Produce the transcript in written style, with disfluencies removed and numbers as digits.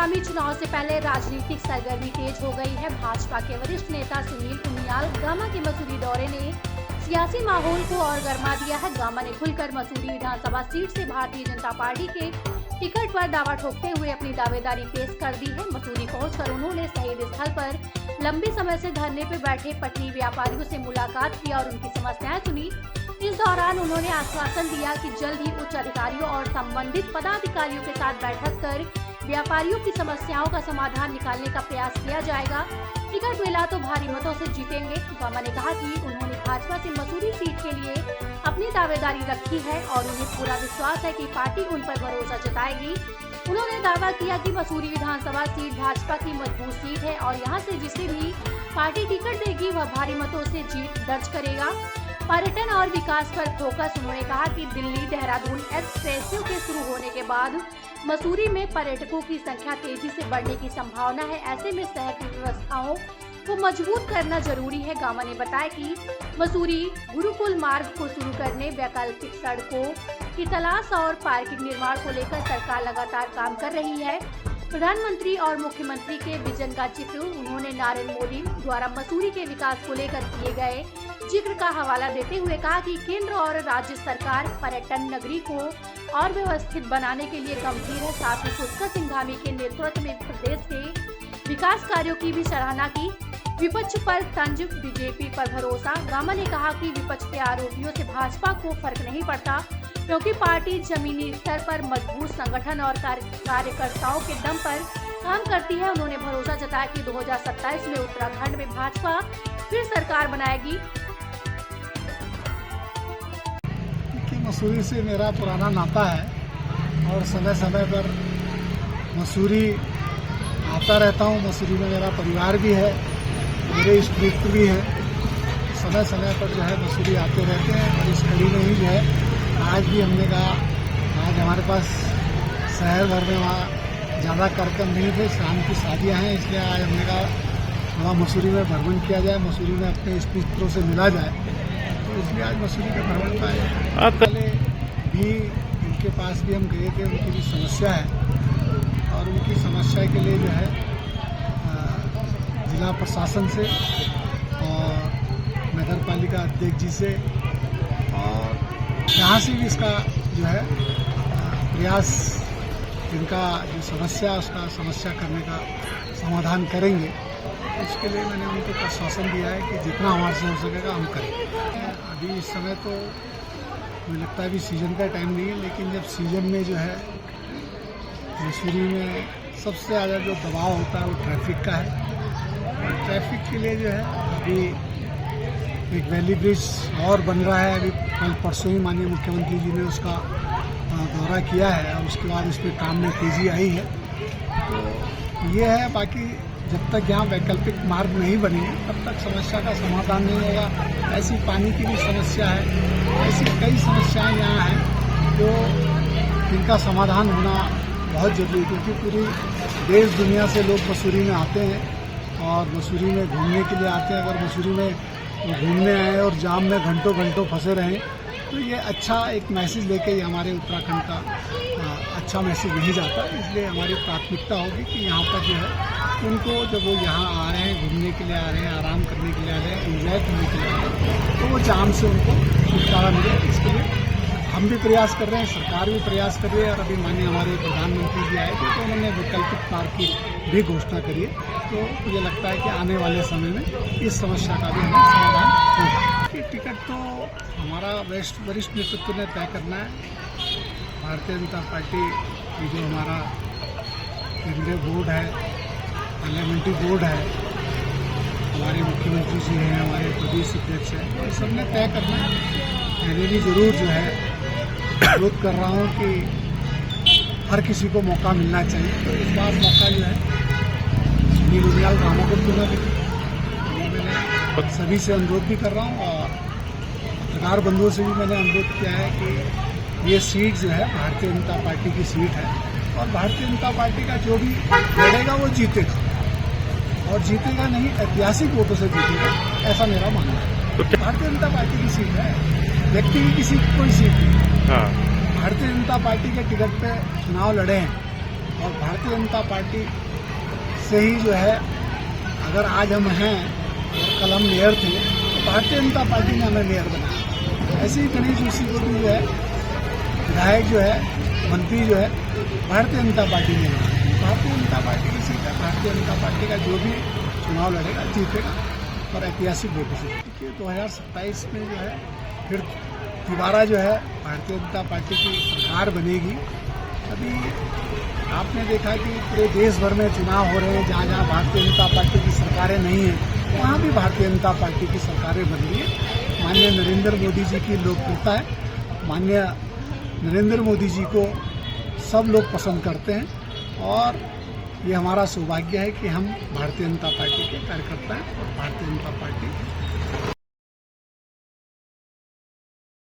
आगामी चुनाव से पहले राजनीतिक सरगर्मी तेज हो गई है। भाजपा के वरिष्ठ नेता सुनील उनियाल गामा के मसूरी दौरे ने सियासी माहौल को और गर्मा दिया है। गामा ने खुलकर मसूरी विधानसभा सीट से भारतीय जनता पार्टी के टिकट पर दावा ठोकते हुए अपनी दावेदारी पेश कर दी है। मसूरी पहुंचकर उन्होंने शहीद स्थल पर लंबे समय से धरने पर बैठे पटरी व्यापारियों से मुलाकात की और उनकी समस्याएं सुनी। इस दौरान उन्होंने आश्वासन दिया कि जल्द ही उच्च अधिकारियों और संबंधित पदाधिकारियों के साथ बैठक कर व्यापारियों की समस्याओं का समाधान निकालने का प्रयास किया जाएगा। टिकट मिला तो भारी मतों से जीतेंगे। गामा ने कहा कि उन्होंने भाजपा से मसूरी सीट के लिए अपनी दावेदारी रखी है और उन्हें पूरा विश्वास है कि पार्टी उन पर भरोसा जताएगी। उन्होंने दावा किया कि मसूरी विधानसभा सीट भाजपा की मजबूत सीट है और यहां से जिसे भी पार्टी टिकट देगी वह भारी मतों से जीत दर्ज करेगा। पर्यटन और विकास पर फोकस। उन्होंने कहा कि दिल्ली देहरादून एक्सप्रेसवे के शुरू होने के बाद मसूरी में पर्यटकों की संख्या तेजी से बढ़ने की संभावना है। ऐसे में शहर की व्यवस्थाओं को मजबूत करना जरूरी है। गामा ने बताया कि मसूरी गुरुकुल मार्ग को शुरू करने, वैकल्पिक सड़कों की तलाश और पार्किंग निर्माण को लेकर सरकार लगातार काम कर रही है। प्रधानमंत्री और मुख्यमंत्री के विजन का जिक्र उन्होंने नरेंद्र मोदी द्वारा मसूरी के विकास को लेकर किए गए जिक्र का हवाला देते हुए कहा कि केंद्र और राज्य सरकार पर्यटन नगरी को और व्यवस्थित बनाने के लिए गंभीर है। साथ ही पुष्कर सिंह धामी के नेतृत्व में प्रदेश के विकास कार्यों की भी सराहना की। विपक्ष पर तंज, बीजेपी पर भरोसा। गामा ने कहा कि विपक्ष के आरोपियों से भाजपा को फर्क नहीं पड़ता क्योंकि पार्टी जमीनी स्तर पर मजबूत संगठन और कार्यकर्ताओं के दम पर काम करती है। उन्होंने भरोसा जताया कि 2027 में उत्तराखंड में भाजपा फिर सरकार बनाएगी। मसूरी से मेरा पुराना नाता है और समय समय पर मसूरी आता रहता हूँ। मसूरी में मेरा परिवार भी है, मेरे इष्ट मित्र भी हैं। समय समय पर जो है मसूरी आते रहते हैं और इस कड़ी में ही जो है आज भी हमने कहा आज हमारे पास शहर भर में वहाँ ज़्यादा कार्यक्रम नहीं थे, शाम की शादियाँ हैं, इसलिए आज हमने कहा वहाँ मसूरी में भ्रमण किया जाए, मसूरी में अपने इष्ट मित्रों से मिला जाए। तो इसलिए आज मसूरी का भ्रमण पाया। पहले भी उनके पास भी हम गए थे, उनकी भी समस्या है और उनकी समस्या के लिए जो है जिला प्रशासन से और नगर पालिका अध्यक्ष जी से और यहाँ से भी इसका जो है प्रयास, इनका जो समस्या उसका समस्या करने का समाधान करेंगे। इसके लिए मैंने उनको आश्वासन दिया है कि जितना हमारे से हो सकेगा हम करेंगे। अभी इस समय तो मुझे लगता है अभी सीज़न का टाइम नहीं है, लेकिन जब सीज़न में जो है मसूरी में सबसे ज़्यादा जो दबाव होता है वो ट्रैफिक का है। और ट्रैफिक के लिए जो है अभी एक वैली ब्रिज और बन रहा है। अभी कल परसों ही माननीय मुख्यमंत्री जी ने उसका दौरा किया है और उसके बाद इस पर काम में तेज़ी आई है। तो ये है, बाकी जब तक यहाँ वैकल्पिक मार्ग नहीं बनेंगे तब तक समस्या का समाधान नहीं होगा। ऐसी पानी की भी समस्या है, ऐसी कई समस्याएं यहाँ हैं जो जिनका समाधान होना बहुत ज़रूरी है क्योंकि पूरी देश दुनिया से लोग मसूरी में आते हैं और मसूरी में घूमने के लिए आते हैं। अगर मसूरी में घूमने आए और जाम में घंटों घंटों फंसे रहें तो ये अच्छा एक मैसेज लेके ये हमारे उत्तराखंड का अच्छा मैसेज नहीं जाता। इसलिए हमारी प्राथमिकता होगी कि यहाँ पर जो है उनको जब वो यहाँ आ रहे हैं, घूमने के लिए आ रहे हैं, आराम करने के लिए आ रहे हैं, एंजॉय करने के लिए आ रहे हैं, तो वो जाम से उनको छुटकारा मिले। इसके लिए हम भी प्रयास कर रहे हैं, सरकार भी प्रयास कर रही है और अभी माननीय हमारे प्रधानमंत्री जी आए थे तो उन्होंने वैकल्पिक मार्ग की भी घोषणा करी है। तो मुझे लगता है कि आने वाले समय में इस समस्या का भी हमें समाधान होगा। कि टिकट तो हमारा वरिष्ठ नेतृत्व ने तय करना है। भारतीय जनता पार्टी की जो हमारा केंद्रीय बोर्ड है, पार्लियामेंट्री बोर्ड है, हमारे मुख्यमंत्री जी हैं, हमारे प्रदेश अध्यक्ष हैं, तो सब ने तय करना है। मैंने भी ज़रूर जो है विरोध कर रहा हूँ कि हर किसी को मौका मिलना चाहिए। तो इस बार मौका जो है सुनील उनियाल गामा को चुना भी, मैं सभी से अनुरोध भी कर रहा हूँ और पत्रकार बंधुओं से भी मैंने अनुरोध किया है कि ये सीट जो है भारतीय जनता पार्टी की सीट है और भारतीय जनता पार्टी का जो भी लड़ेगा वो जीतेगा और जीतेगा नहीं ऐतिहासिक वोटों से जीतेगा, ऐसा मेरा मानना है। भारतीय जनता पार्टी की सीट है, व्यक्ति की किसी की कोई सीट नहीं। भारतीय जनता पार्टी के टिकट पे चुनाव लड़े हैं और भारतीय जनता पार्टी से ही जो है, अगर आज हम हैं, अगर कल हम मेयर थे तो भारतीय जनता पार्टी ने हमें मेयर बनाया। ऐसे ही गणेश जोशी को भी जो है विधायक जो है, मंत्री जो है, भारतीय जनता पार्टी ने बनाया। भारतीय जनता पार्टी की सीट है, भारतीय जनता पार्टी का जो भी चुनाव लड़ेगा जीतेगा और ऐतिहासिक वोटों से। देखिए 2027 में जो है फिर दोबारा जो है भारतीय जनता पार्टी की सरकार बनेगी। अभी आपने देखा कि पूरे देश भर में चुनाव हो रहे हैं, जहाँ जहाँ भारतीय जनता पार्टी की सरकारें नहीं हैं वहाँ भी भारतीय जनता पार्टी की सरकारें बन रही है। माननीय नरेंद्र मोदी जी की लोकप्रियता है, माननीय नरेंद्र मोदी जी को सब लोग पसंद करते हैं और ये हमारा सौभाग्य है कि हम भारतीय जनता पार्टी के कार्यकर्ता हैं और भारतीय जनता पार्टी